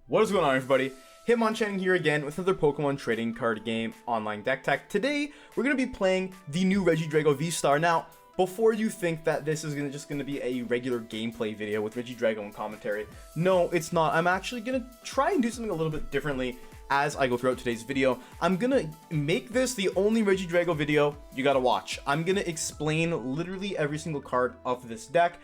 What is going on, everybody? Hitmonchan here again with another Pokemon trading card game online deck tech. Today, we're going to be playing the new Regidrago VSTAR. Now, before you think that this is just going to be a regular gameplay video with Regidrago and commentary, no, it's not. I'm actually going to try and do something a little bit differently as I go throughout today's video. I'm going to make this the only Regidrago video you got to watch. I'm going to explain literally every single card of this deck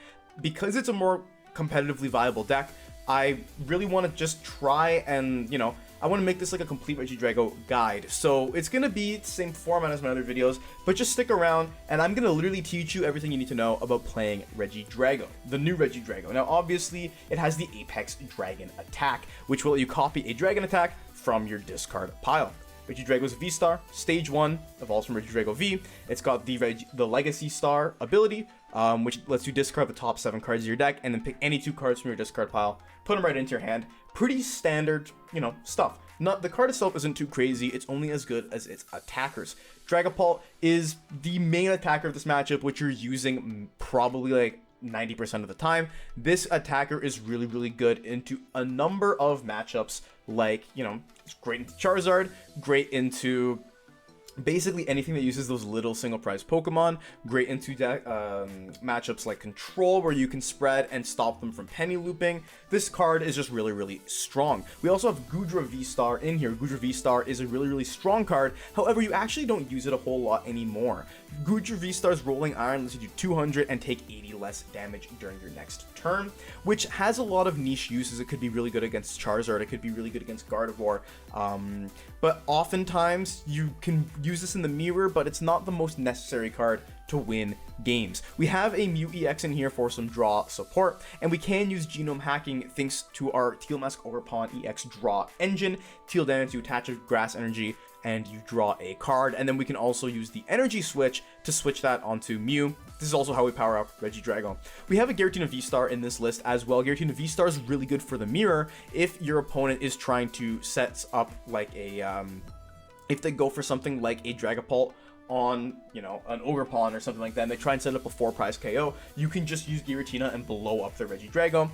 because it's a more competitively viable deck. I really want to just try and, I want to make this like a complete Regidrago guide. So it's going to be the same format as my other videos, but just stick around and I'm going to literally teach you everything you need to know about playing Regidrago, the new Regidrago. Now, obviously, it has the Apex Dragon attack, which will let you copy a dragon attack from your discard pile. Regidrago's V-Star, Stage 1, evolves from Regidrago V. It's got the Legacy Star ability, which lets you discard the top 7 cards of your deck and then pick any 2 cards from your discard pile, put them right into your hand. Pretty standard, stuff. The card itself isn't too crazy, it's only as good as its attackers. Dragapult is the main attacker of this matchup, which you're using probably like 90% of the time. This attacker is really, really good into a number of matchups, like, it's great into Charizard, great into basically anything that uses those little single prize Pokemon, great into matchups like Control, where you can spread and stop them from penny looping. This card is just really, really strong. We also have Goodra V-Star in here. Goodra V-Star is a really, really strong card. However, you actually don't use it a whole lot anymore. Goodra V-Star's Rolling Iron lets you do 200 and take 80 less damage during your next turn, which has a lot of niche uses. It could be really good against Charizard, it could be really good against Gardevoir, but oftentimes you can use this in the mirror, but it's not the most necessary card to win games. We have a Mew EX in here for some draw support, and we can use genome hacking thanks to our Teal Mask Ogerpon EX draw engine. Teal damage, you attach a Grass Energy and you draw a card, and then we can also use the Energy Switch to switch that onto Mew. This is also how we power up Regidrago. We have a Giratina VSTAR in this list as well. Giratina VSTAR is really good for the mirror if your opponent is trying to set up like a, if they go for something like a Dragapult on, an Ogerpon or something like that, and they try and set up a 4-prize KO, you can just use Giratina and blow up the Regidrago.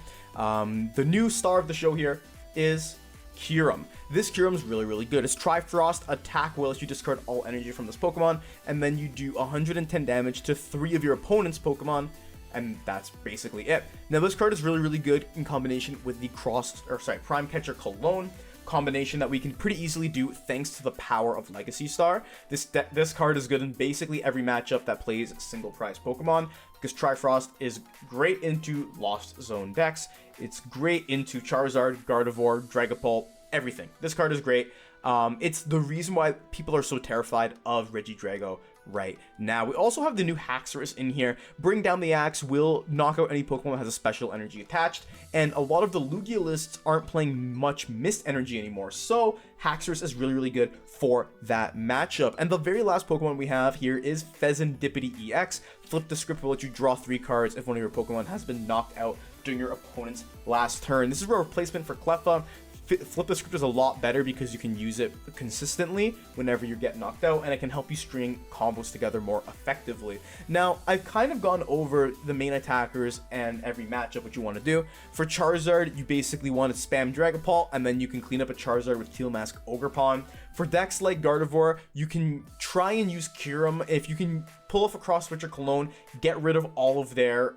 The new star of the show here is Kyurem. This Kyurem is really, really good. Its Trifrost attack will let you discard all energy from this Pokemon, and then you do 110 damage to 3 of your opponent's Pokemon, and that's basically it. Now, this card is really, really good in combination with the Prime Catcher Cologne combination that we can pretty easily do thanks to the power of Legacy Star. This card is good in basically every matchup that plays single prize Pokemon, because Trifrost is great into Lost Zone decks. It's great into Charizard, Gardevoir, Dragapult, everything. This card is great. It's the reason why people are so terrified of Regidrago right now. We also have the new Haxorus in here. Bring Down the Axe will knock out any Pokemon that has a special energy attached, and a lot of the Lugia lists aren't playing much Mist energy anymore, so Haxorus is really, really good for that matchup. And the very last Pokemon we have here is Fezandipiti EX. Flip the script will let you draw 3 cards if one of your Pokemon has been knocked out during your opponent's last turn. This is a replacement for Cleffa. Flip the script is a lot better because you can use it consistently whenever you get knocked out, and it can help you string combos together more effectively. Now, I've kind of gone over the main attackers and every matchup what you want to do. For Charizard, you basically want to spam Dragapult, and then you can clean up a Charizard with Teal Mask Ogerpon. For decks like Gardevoir, you can try and use Kyurem. If you can pull off a Cross Switcher Cologne, get rid of all of their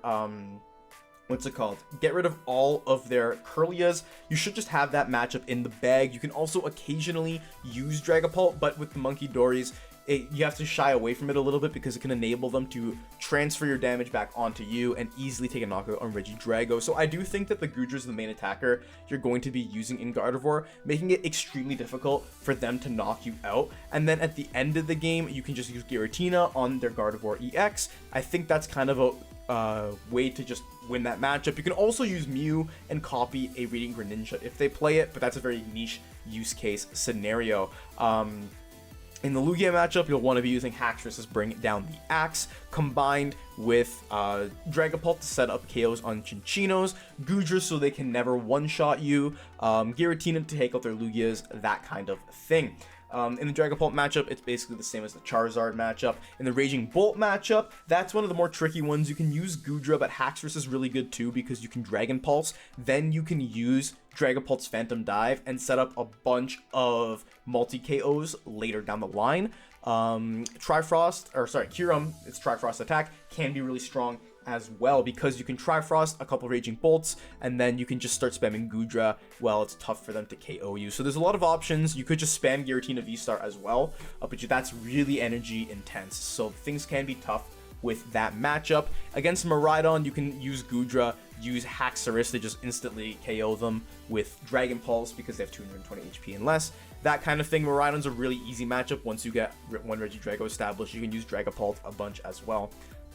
get rid of all of their Curlias. You should just have that matchup in the bag. You can also occasionally use Dragapult, but with the Monkey Dories, you have to shy away from it a little bit because it can enable them to transfer your damage back onto you and easily take a knockout on Regidrago. So I do think that the Goodra is the main attacker you're going to be using in Gardevoir, making it extremely difficult for them to knock you out. And then at the end of the game, you can just use Giratina on their Gardevoir EX. I think that's kind of a way to just win that matchup. You can also use Mew and copy a Reading Greninja if they play it, but that's a very niche use case scenario. In the Lugia matchup, you'll want to be using Haxorus' Bring Down the Axe, combined with Dragapult to set up KOs on Chinchinos, Goodra so they can never one-shot you, Giratina to take out their Lugias, that kind of thing. In the Dragapult matchup, it's basically the same as the Charizard matchup. In the Raging Bolt matchup, that's one of the more tricky ones. You can use Goodra, but Haxorus is really good too because you can Dragon Pulse. Then you can use Dragapult's Phantom Dive and set up a bunch of multi-KOs later down the line. Kyurem, its Trifrost attack can be really strong as well because you can Trifrost a couple Raging Bolts and then you can just start spamming Goodra. Well, it's tough for them to KO you. So there's a lot of options. You could just spam Giratina VSTAR as well, but that's really energy intense. So things can be tough with that matchup. Against Miraidon, you can use Goodra, use Haxorus to just instantly KO them with Dragon Pulse because they have 220 HP and less. That kind of thing. Miraidon's a really easy matchup. Once you get one Regidrago established, you can use Dragapult a bunch as well.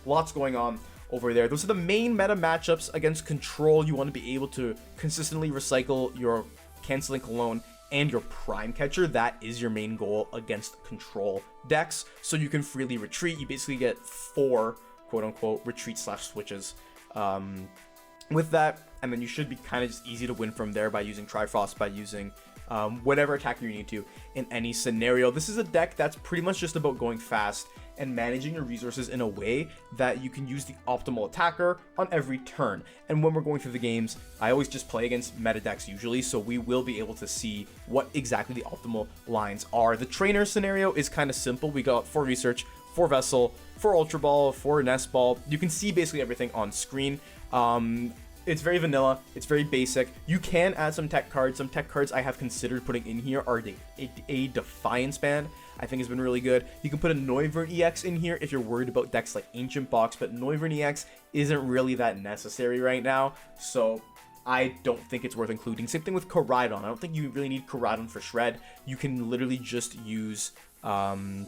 Lots going on over there. Those are the main meta matchups. Against Control, you want to be able to consistently recycle your Canceling Cologne and your Prime Catcher. That is your main goal against Control decks, so you can freely retreat. You basically get 4 quote-unquote retreat/switches with that, and then you should be kind of just easy to win from there by using Trifrost, by using whatever attacker you need to in any scenario. This is a deck that's pretty much just about going fast and managing your resources in a way that you can use the optimal attacker on every turn. And when we're going through the games, I always just play against meta decks usually, so we will be able to see what exactly the optimal lines are. The trainer scenario is kind of simple. We got 4 Research, 4 Vessel, 4 Ultra Ball, 4 Nest Ball. You can see basically everything on screen. It's very vanilla, it's very basic. You can add some tech cards. Some tech cards I have considered putting in here are a Defiance Band, I think has been really good. You can put a Noivern EX in here if you're worried about decks like Ancient Box, but Noivern EX isn't really that necessary right now, so I don't think it's worth including. Same thing with Koraidon. I don't think you really need Koraidon for Shred. You can literally just use, what's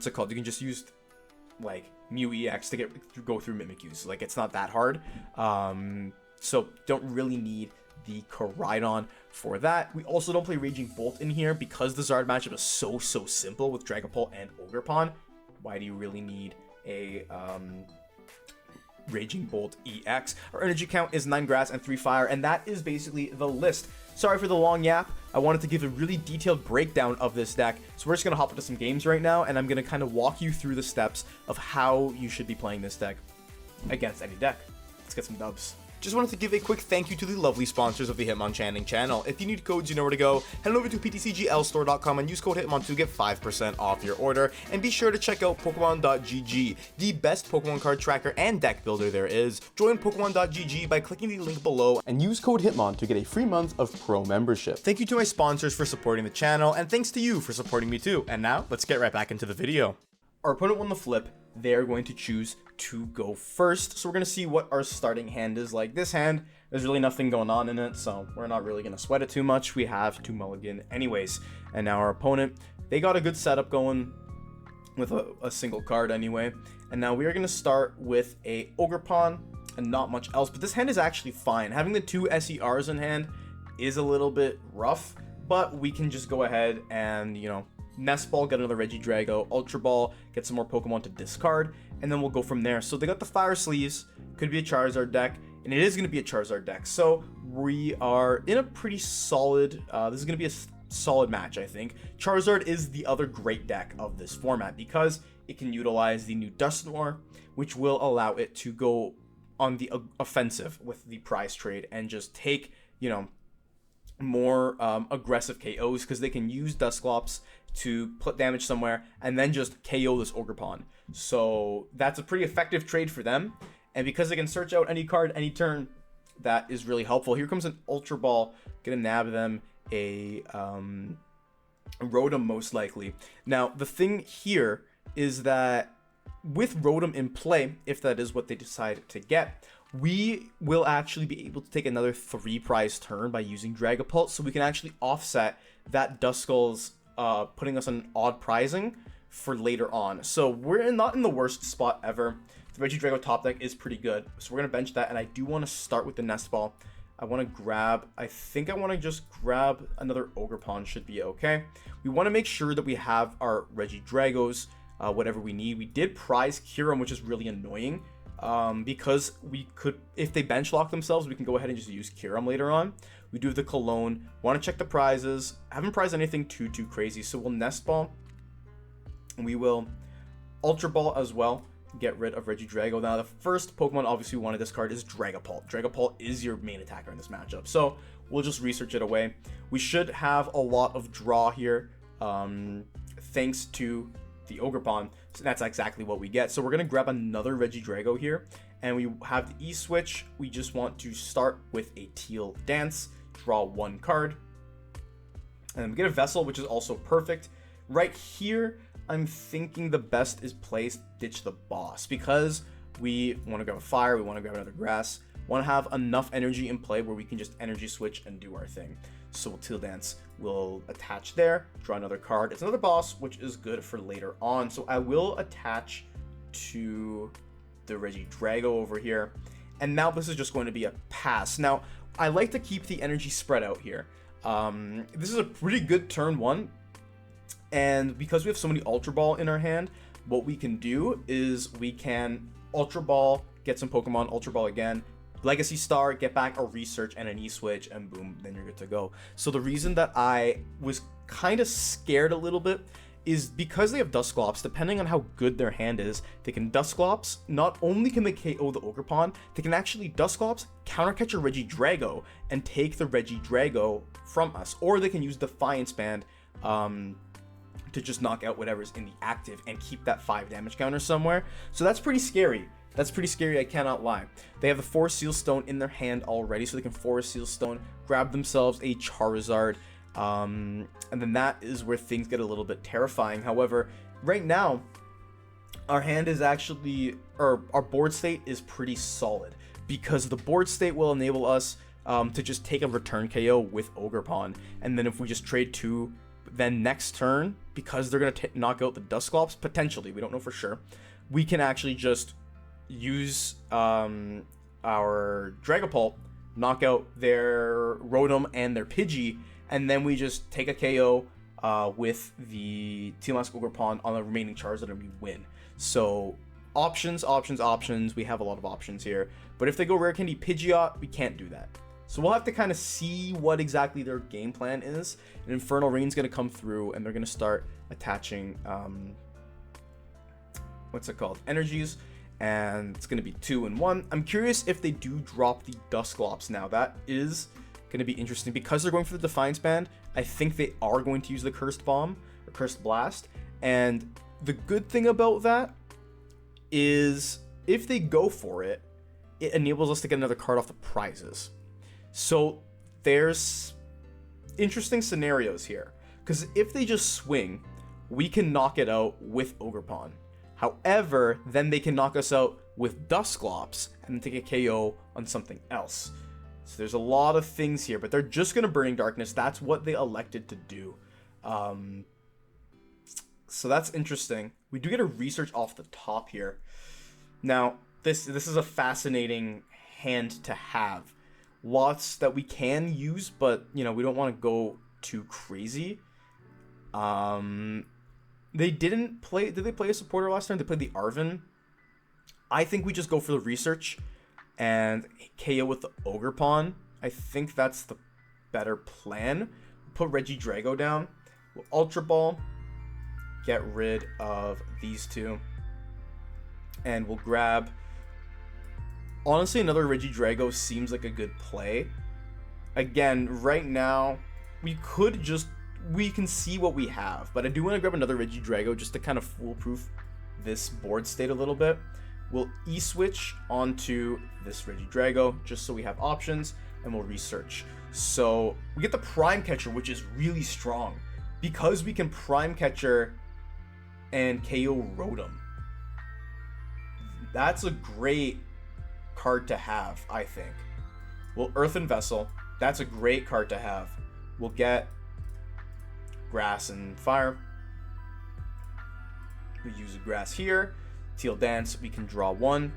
it called? You can just use, like, Mew EX to go through Mimikyus. Like, it's not that hard. So don't really need the Koraidon for that. We also don't play Raging Bolt in here because the Zard matchup is so simple with Dragapult and Ogerpon. Why do you really need a Raging Bolt EX? Our energy count is 9 grass and 3 fire, and that is basically the list. Sorry for the long yap. I wanted to give a really detailed breakdown of this deck, so we're just going to hop into some games right now, and I'm going to kind of walk you through the steps of how you should be playing this deck against any deck. Let's get some dubs. Just wanted to give a quick thank you to the lovely sponsors of the Hitmonchanting channel. If you need codes, you know where to go. Head over to ptcglstore.com and use code Hitmon to get 5% off your order. And be sure to check out Pokemon.gg, the best Pokemon card tracker and deck builder there is. Join Pokemon.gg by clicking the link below and use code Hitmon to get a free month of pro membership. Thank you to my sponsors for supporting the channel, and thanks to you for supporting me too. And now, let's get right back into the video. Our opponent won the flip. They're going to choose to go first, so we're going to see what our starting hand is like. This hand, there's really nothing going on in it, so we're not really going to sweat it too much. We have 2 mulligan anyways. And now our opponent, they got a good setup going with a single card anyway. And now we are going to start with a Ogerpon and not much else, but this hand is actually fine. Having the 2 SERs in hand is a little bit rough, but we can just go ahead and, you know, Nest Ball, get another Regidrago, Ultra Ball, get some more Pokemon to discard, and then we'll go from there. So they got the Fire Sleeves, could be a Charizard deck, and it is going to be a Charizard deck. So we are in a pretty solid, this is going to be a solid match, I think. Charizard is the other great deck of this format because it can utilize the new Dusknoir, which will allow it to go on the offensive with the prize trade and just take, you know, more aggressive KOs because they can use Dusclops to put damage somewhere and then just KO this Ogerpon. So that's a pretty effective trade for them, and because they can search out any card any turn, that is really helpful. Here comes an Ultra Ball, gonna nab them a Rotom most likely. Now the thing here is that with Rotom in play, if that is what they decide to get, we will actually be able to take another 3 prize turn by using Dragapult, so we can actually offset that Duskull's putting us on odd prizing for later on. So we're not in the worst spot ever. The Regidrago top deck is pretty good, so we're going to bench that, and I do want to start with the Nest Ball. I want to grab, I think I want to just grab another Ogerpon, should be okay. We want to make sure that we have our Regidragos, whatever we need. We did prize Kyurem, which is really annoying. because we could, if they bench lock themselves, we can go ahead and just use Kyurem later on. We do have the Cologne. Want to check the prizes. Haven't prized anything too crazy, so we'll Nest Ball. And we will Ultra Ball as well. Get rid of Regidrago. Now, the first Pokemon obviously we want to discard is Dragapult. Dragapult is your main attacker in this matchup, so we'll just research it away. We should have a lot of draw here, thanks to the Ogerpon. So that's exactly what we get. So we're going to grab another Regidrago here, and we have the E-Switch. We just want to start with a Teal Dance, draw one card, and then we get a Vessel, which is also perfect. Right here, I'm thinking the best is placed Ditch the Boss, because we want to grab a Fire, we want to grab another Grass, want to have enough energy in play where we can just Energy Switch and do our thing. So we'll Teal Dance, we'll attach there, draw another card. It's another boss, which is good for later on. So I will attach to the Regidrago over here. And now this is just going to be a pass. Now, I like to keep the energy spread out here. This is a pretty good turn one. And because we have so many Ultra Ball in our hand, what we can do is we can Ultra Ball, get some Pokemon, Ultra Ball again, Legacy Star, get back a Research and an E-Switch, and boom, then you're good to go. So the reason that I was kind of scared a little bit is because they have Dusclops. Depending on how good their hand is, they can Dusclops. Not only can they KO the Ogerpon, they can actually Dusclops, counter catch a Regidrago, and take the Regidrago from us. Or they can use Defiance Band, to just knock out whatever's in the active and keep that 5 damage counter somewhere. So that's pretty scary. That's pretty scary, I cannot lie. They have the 4 Seal Stone in their hand already, so they can 4 Seal Stone, grab themselves a Charizard, and then that is where things get a little bit terrifying. However, right now, our hand is actually, or our board state is pretty solid, because the board state will enable us to just take a return KO with Ogerpon, and then if we just trade 2, then next turn, because they're going to knock out the Dusclops, potentially, we don't know for sure, we can actually just use our Dragapult, knock out their Rotom and their Pidgey, and then we just take a KO with the Teal Mask Ogerpon on the remaining Charizard and we win. So options, we have a lot of options here, but if they go Rare Candy Pidgeot, we can't do that. So we'll have to kind of see what exactly their game plan is. And Infernal Rain's going to come through, and they're going to start attaching, what's it called? Energies, and it's going to be 2 and 1. I'm curious if they do drop the Dusclops now. That is going to be interesting. Because they're going for the Defiance Band, I think they are going to use the Cursed Bomb, or Cursed Blast. And the good thing about that is if they go for it, it enables us to get another card off the prizes. So there's interesting scenarios here, because if they just swing, we can knock it out with Ogerpon. However, then they can knock us out with Dusclops and take a KO on something else. So there's a lot of things here, but they're just going to Burning Darkness. That's what they elected to do. So that's interesting. We do get a Research off the top here. Now, this is a fascinating hand to have. Lots that we can use, but you know, we don't want to go too crazy. They didn't play. Did they play a supporter last time? They played the Arven. I think we just go for the Research and KO with the Ogerpon. I think that's the better plan. Put Regidrago down. We'll Ultra Ball. Get rid of these two, and we'll grab. Honestly, another Regidrago seems like a good play. Again, right now, we can see what we have, but I do want to grab another Regidrago just to kind of foolproof this board state a little bit. We'll E-Switch onto this Regidrago just so we have options, and we'll Research. So we get the Prime Catcher, which is really strong, because we can Prime Catcher and KO Rotom. That's a great card to have, I think. We'll Earthen Vessel. That's a great card to have. We'll get Grass and Fire. We use a Grass here. Teal Dance, we can draw 1.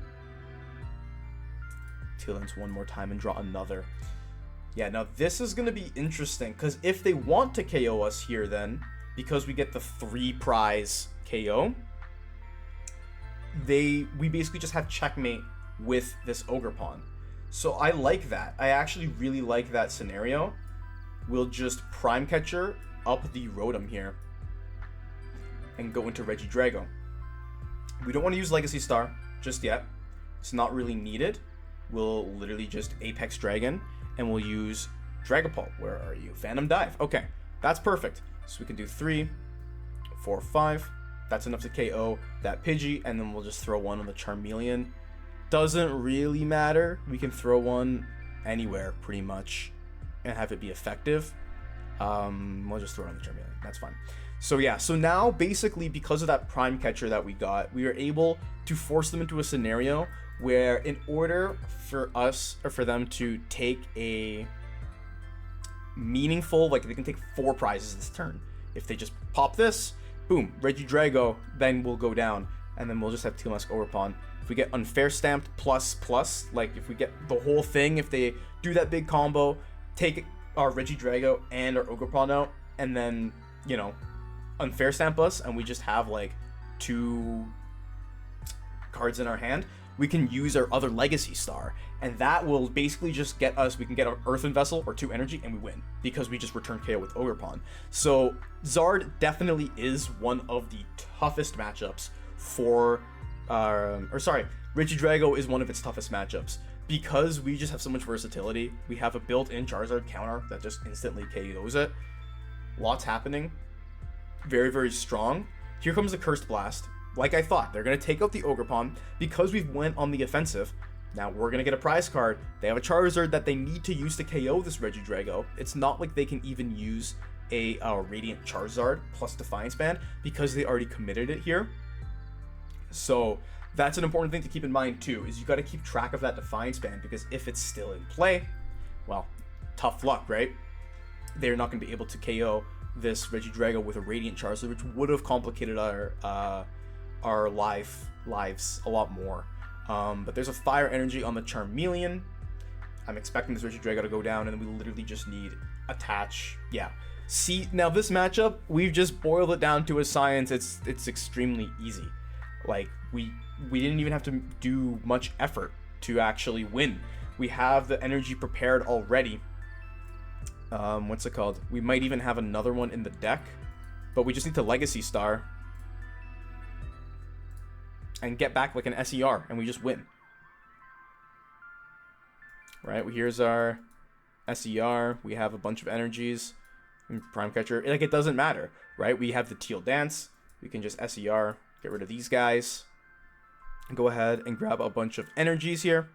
Teal Dance one more time and draw another. Yeah, now this is going to be interesting, because if they want to KO us here then, because we get the 3 prize KO, we basically just have checkmate with this Ogerpon. So I like that. I actually really like that scenario. We'll just Prime Catcher up the Rotom here and go into Regidrago. We don't want to use Legacy Star just yet. It's not really needed. We'll literally just Apex Dragon and we'll use Dragapult. Where are you? Phantom Dive. Okay, that's perfect. So we can do 3, 4, 5. That's enough to KO that Pidgey, and then we'll just throw one on the Charmeleon. Doesn't really matter. We can throw one anywhere pretty much and have it be effective. We'll just throw it on the Charmeleon. That's fine. So yeah, so now basically because of that Prime Catcher that we got, we are able to force them into a scenario where in order for us or for them to take a meaningful, like they can take 4 prizes this turn. If they just pop this, boom, Regidrago then will go down, and then we'll just have Teal Mask Ogerpon. If we get Unfair Stamped plus, like if we get the whole thing, if they do that big combo, take our Regidrago and our Ogerpon out, and then, you know, Unfair Stamp us, and we just have like 2 cards in our hand, we can use our other Legacy Star, and that will basically just get us, we can get an Earthen Vessel or 2 energy, and we win, because we just return KO with Ogerpon. So Zard definitely is one of the toughest matchups for, Regidrago is one of its toughest matchups, because we just have so much versatility. We have a built-in Charizard counter that just instantly KOs it. Lots happening. Very, very strong. Here comes the Cursed Blast. Like I thought, they're going to take out the Ogerpon because we've went on the offensive. Now we're going to get a prize card. They have a Charizard that they need to use to KO this Regidrago. It's not like they can even use a Radiant Charizard plus Defiance Band because they already committed it here. So that's an important thing to keep in mind too, is you got to keep track of that Defiance Band, because if it's still in play, well, tough luck, right? They're not going to be able to KO this Regidrago with a Radiant Charizard, which would have complicated our lives a lot more. But there's a Fire Energy on the Charmeleon. I'm expecting this Regidrago to go down, and then we literally just need attach. Yeah. See, now this matchup, we've just boiled it down to a science. It's extremely easy. Like, we didn't even have to do much effort to actually win. We have the energy prepared already. What's it called? We might even have another one in the deck, but we just need to Legacy Star and get back like an SER, and we just win. Right, here's our SER. We have a bunch of energies. Prime Catcher, like, it doesn't matter, right? We have the Teal Dance. We can just SER, get rid of these guys, and go ahead and grab a bunch of energies here.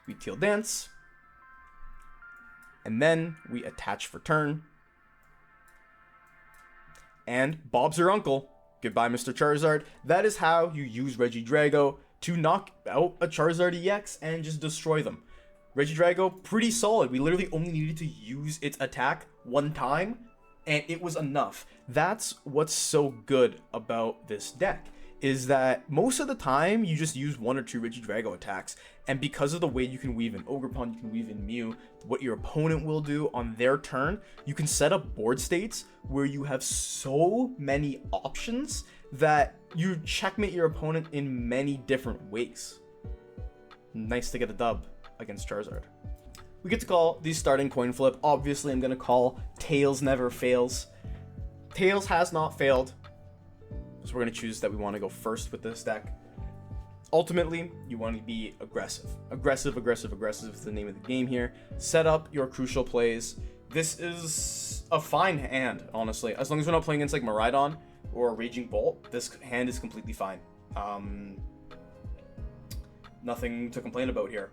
We Teal Dance, and then we attach for turn. And Bob's your uncle. Goodbye, Mr. Charizard. That is how you use Regidrago to knock out a Charizard EX and just destroy them. Regidrago, pretty solid. We literally only needed to use its attack one time, and it was enough. That's what's so good about this deck, is that most of the time you just use 1 or 2 Regidrago attacks, and because of the way you can weave in Ogerpon, you can weave in Mew, what your opponent will do on their turn, you can set up board states where you have so many options that you checkmate your opponent in many different ways. Nice to get a dub against Charizard. We get to call the starting coin flip. Obviously, I'm going to call Tails never fails. Tails has not failed. So we're going to choose that we want to go first with this deck. Ultimately, you want to be aggressive. Aggressive is the name of the game here. Set up your crucial plays. This is a fine hand, honestly. As long as we're not playing against like Miraidon or Raging Bolt, this hand is completely fine. Nothing to complain about here.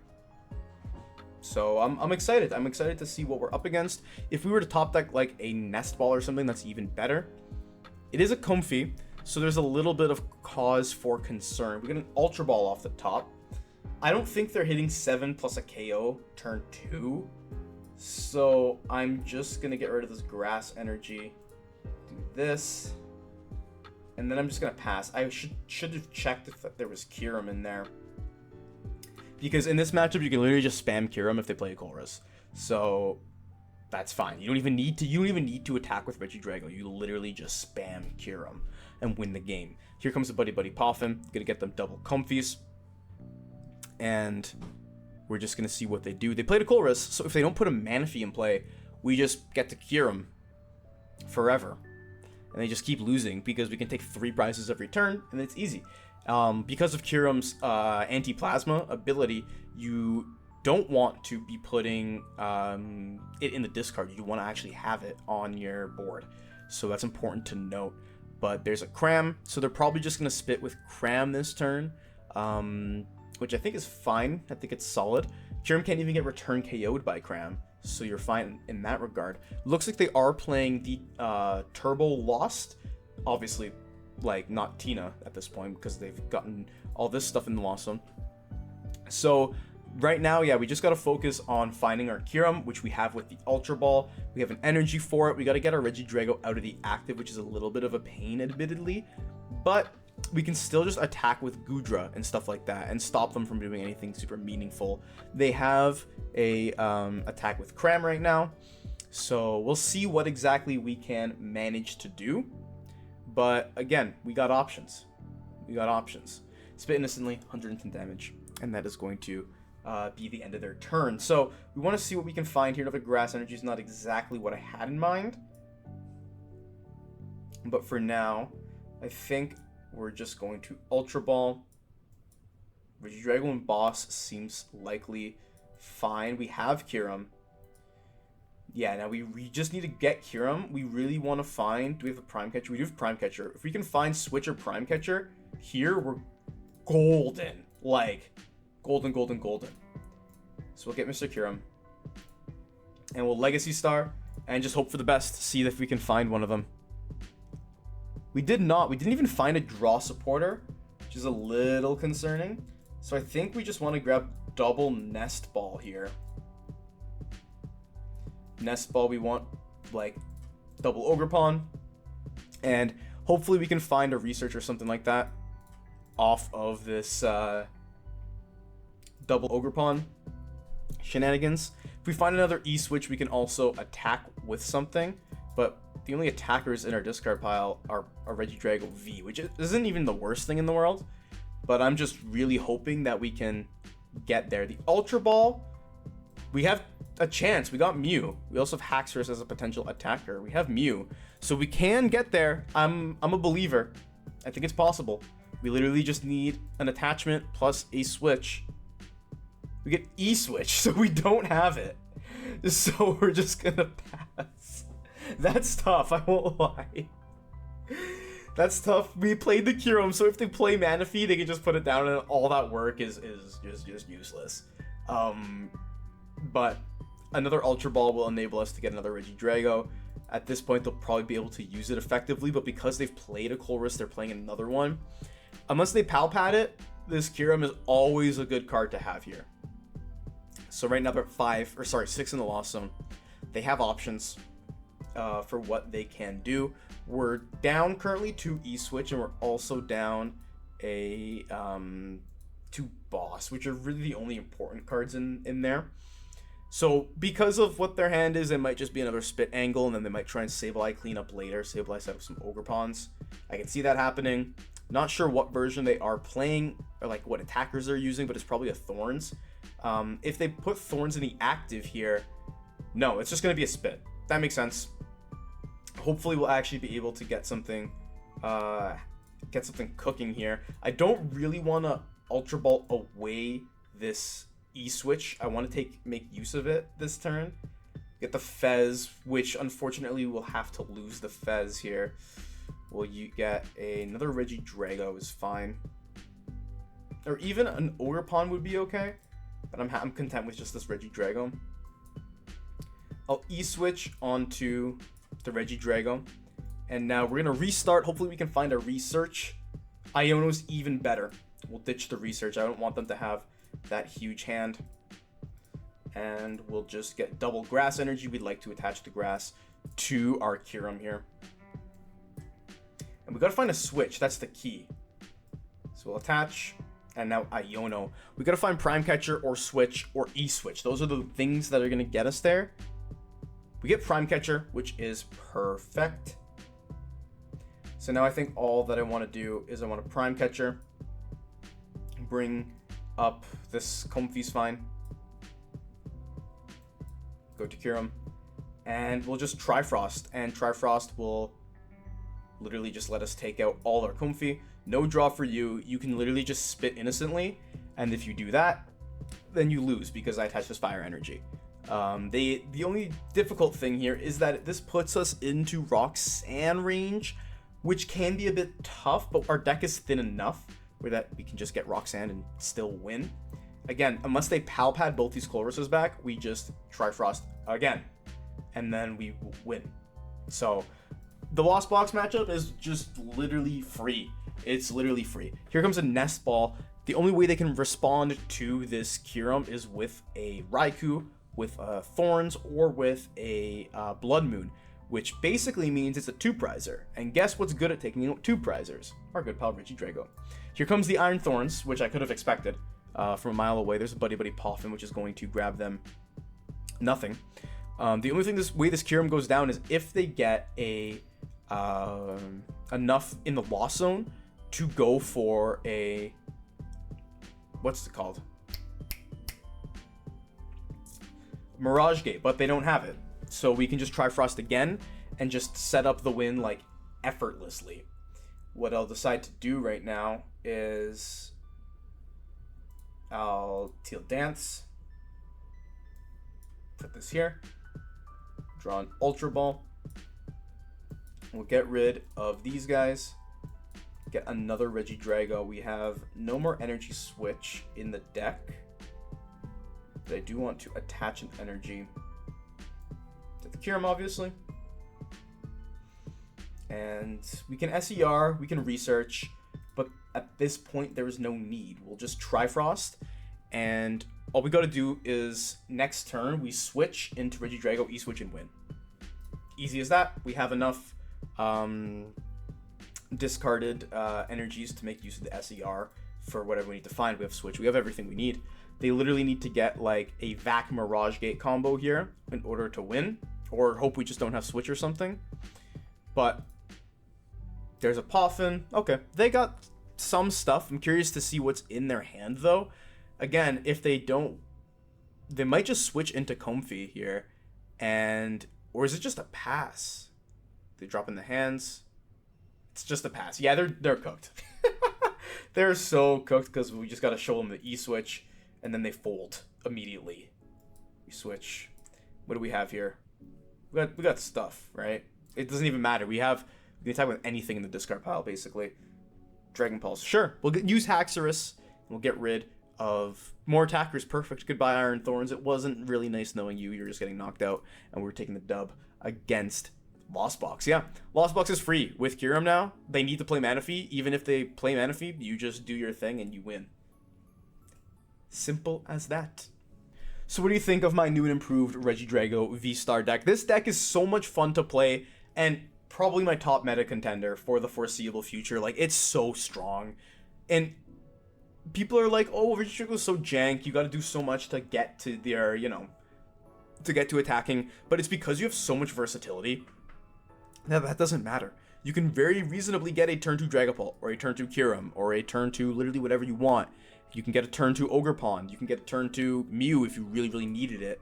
So I'm excited. I'm excited to see what we're up against. If we were to top deck like a Nest Ball or something, that's even better. It is a Comfy, so there's a little bit of cause for concern. We get an Ultra Ball off the top. I don't think they're hitting 7 plus a KO turn 2. So I'm just going to get rid of this Grass Energy. Do this. And then I'm just going to pass. I should have checked if there was Kyurem in there. Because in this matchup, you can literally just spam Kyurem if they play a Chorus. So that's fine. You don't even need to attack with Regidrago. You literally just spam Kyurem and win the game. Here comes the Buddy Poffin. Gonna get them double comfies. And we're just gonna see what they do. They played a Colress, so if they don't put a Manaphy in play, we just get to Kyurem forever. And they just keep losing because we can take 3 prizes every turn, and it's easy. Because of Kyurem's anti-plasma ability, you don't want to be putting it in the discard. You want to actually have it on your board. So that's important to note. But there's a Cram, so they're probably just going to spit with Cram this turn, which I think is fine. I think it's solid. Kyurem can't even get return KO'd by Cram, so you're fine in that regard. Looks like they are playing the Turbo Lost. Obviously, like, not Tina at this point, because they've gotten all this stuff in the Lost Zone. So right now, yeah, we just got to focus on finding our Kyurem, which we have with the Ultra Ball. We have an energy for it. We got to get our Regidrago out of the active, which is a little bit of a pain, admittedly. But we can still just attack with Goodra and stuff like that and stop them from doing anything super meaningful. They have a attack with Cram right now. So we'll see what exactly we can manage to do. But again, we got options. We got options. Spit instantly, 110 damage. And that is going to be the end of their turn. So we want to see what we can find here. Another Grass Energy is not exactly what I had in mind. But for now, I think we're just going to Ultra Ball. Regidrago and Boss seems likely fine. We have Kyurem. Yeah, now we just need to get Kyurem. We really want to find... Do we have a Prime Catcher? We do have Prime Catcher. If we can find Switch or Prime Catcher, here we're golden. Like, golden. So we'll get Mr. Kyurem. And we'll Legacy Star and just hope for the best. See if we can find one of them. We did not. We didn't even find a draw supporter, which is a little concerning. So I think we just want to grab double Nest Ball here. Nest Ball, we want like double Ogerpon, and hopefully we can find a research or something like that off of this double Ogerpon shenanigans. If we find another E-Switch, we can also attack with something, but the only attackers in our discard pile are a Regidrago V, which isn't even the worst thing in the world, but I'm just really hoping that we can get there. The Ultra Ball, we have a chance. We got Mew. We also have Haxorus as a potential attacker. We have Mew, so we can get there. I'm a believer. I think it's possible. We literally just need an attachment plus a switch. We get E-Switch, so we don't have it. So we're just gonna pass. That's tough, I won't lie. That's tough. We played the Kyurem, so if they play Manaphy, they can just put it down and all that work is just useless. But another Ultra Ball will enable us to get another Regidrago. At this point, they'll probably be able to use it effectively, but because they've played a Colress, they're playing another one. Unless they Palpad it, this Kyurem is always a good card to have here. So right now they're at 6 in the Lost Zone. They have options for what they can do. We're down currently 2 E-Switch, and we're also down a 2 Boss, which are really the only important cards in there. So because of what their hand is, it might just be another Spit Angle, and then they might try and Sableye clean up later. Sableye set up some Ogerpons. I can see that happening. Not sure what version they are playing, or like what attackers they're using, but it's probably a Thorns. If they put Thorns in the active here, no, it's just going to be a Spit. That makes sense. Hopefully we'll actually be able to get something cooking here. I don't really want to Ultra Ball away this E-Switch. I want to make use of it this turn. Get the Fez, which unfortunately we'll have to lose the Fez here. Will you get another Regidrago is fine. Or even an Ogerpon would be okay. But I'm content with just this Regidrago. I'll E-Switch onto the Regidrago. And now we're going to restart. Hopefully we can find a research. Iono's even better. We'll ditch the research. I don't want them to have that huge hand. And we'll just get double Grass Energy. We'd like to attach the Grass to our Kyurem here. And we got to find a switch. That's the key. So we'll attach. And now Iono. We got to find Prime Catcher or Switch or E-Switch. Those are the things that are going to get us there. We get Prime Catcher, which is perfect. So now I think all that I want to do is I want to Prime Catcher, bring up this Comfy's fine, go to Kyurem, and we'll just Trifrost, and Trifrost will literally just let us take out all our Comfy. No draw for you. You can literally just spit innocently, and if you do that, then you lose because I attach this Fire Energy. The only difficult thing here is that this puts us into Roxanne range, which can be a bit tough, but our deck is thin enough where that we can just get Roxanne and still win. Again, unless they Pal Pad both these Colruses back, we just Trifrost again, and then we win. So the Lost Box matchup is just literally free. It's literally free. Here comes a Nest Ball. The only way they can respond to this Kyurem is with a Raikou, with Thorns, or with a Blood Moon, which basically means it's a two-prizer. And guess what's good at taking out two-prizers? Our good pal Regidrago. Here comes the Iron Thorns, which I could have expected from a mile away. There's a Buddy Poffin, which is going to grab them nothing. The only thing this Kyurem goes down is if they get a enough in the loss zone to go for a, what's it called? Mirage Gate, but they don't have it. So we can just Trifrost again and just set up the win like effortlessly. What I'll decide to do right now is I'll Teal Dance, put this here, draw an Ultra Ball. We'll get rid of these guys, get another Regidrago. We have no more Energy Switch in the deck, but I do want to attach an energy to the Kyurem, obviously. And we can SER, we can research, but at this point there is no need. We'll just Trifrost, and all we gotta do is next turn we switch into Regidrago, E-switch, and win. Easy as that. We have enough discarded energies to make use of the SER for whatever we need to find. We have switch. We have everything we need. They literally need to get like a Vac Mirage Gate combo here in order to win, or hope we just don't have switch or something. But there's a Poffin. Okay, they got some stuff. I'm curious to see what's in their hand though. Again, if they don't, they might just switch into Comfy here, and or is it just a pass? They drop in the hands. It's just a pass. Yeah, they're cooked. They're so cooked because we just got to show them the E-switch, and then they fold immediately. We switch. What do we have here? We got stuff, right? It doesn't even matter. We can attack with anything in the discard pile, basically. Dragon Pulse. Sure. We'll use Haxorus, and we'll get rid of more attackers. Perfect. Goodbye, Iron Thorns. It wasn't really nice knowing you. You're just getting knocked out, and we're taking the dub against Lost Box. Yeah, Lost Box is free with Kyurem now. They need to play Manaphy. Even if they play Manaphy, you just do your thing and you win. Simple as that. So what do you think of my new and improved Regidrago VSTAR deck? This deck is so much fun to play and probably my top meta contender for the foreseeable future. Like, it's so strong. And people are like, oh, Regidrago is so jank. You got to do so much to get to their, to get to attacking. But it's because you have so much versatility. That doesn't matter. You can very reasonably get a turn 2 Dragapult, or a turn 2 Kyurem, or a turn 2 literally whatever you want. You can get a turn 2 Ogerpon. You can get a turn 2 Mew if you really, really needed it.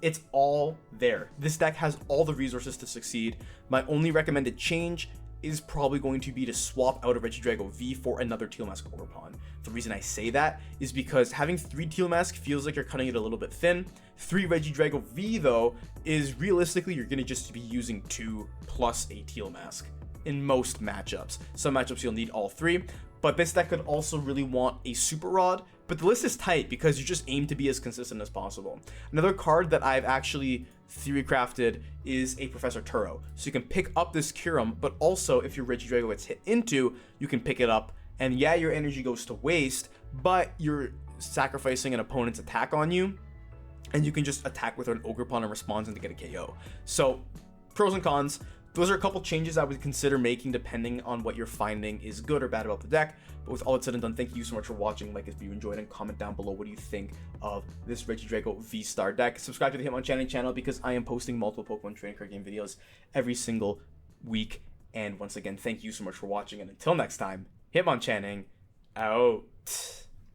It's all there. This deck has all the resources to succeed. My only recommended change is probably going to be to swap out a Regidrago V for another Teal Mask Ogerpon. The reason I say that is because having 3 Teal Mask feels like you're cutting it a little bit thin. 3 Regidrago V though is realistically you're gonna just be using 2 plus a Teal Mask in most matchups. Some matchups you'll need all 3, but this deck could also really want a Super Rod, but the list is tight because you just aim to be as consistent as possible. Another card that I've actually theory crafted is a Professor Turo. So you can pick up this Kyurem, but also if your Regidrago gets hit into, you can pick it up, and yeah, your energy goes to waste, but you're sacrificing an opponent's attack on you, and you can just attack with an Ogerpon and responds and to get a KO. So pros and cons. Those are a couple changes I would consider making depending on what you're finding is good or bad about the deck. But with all that's said and done, thank you so much for watching. Like if you enjoyed, and comment down below what do you think of this Regidrago V-Star deck. Subscribe to the Hitmonchanting channel because I am posting multiple Pokemon trading card game videos every single week. And once again, thank you so much for watching, and until next time, Hitmonchanting out.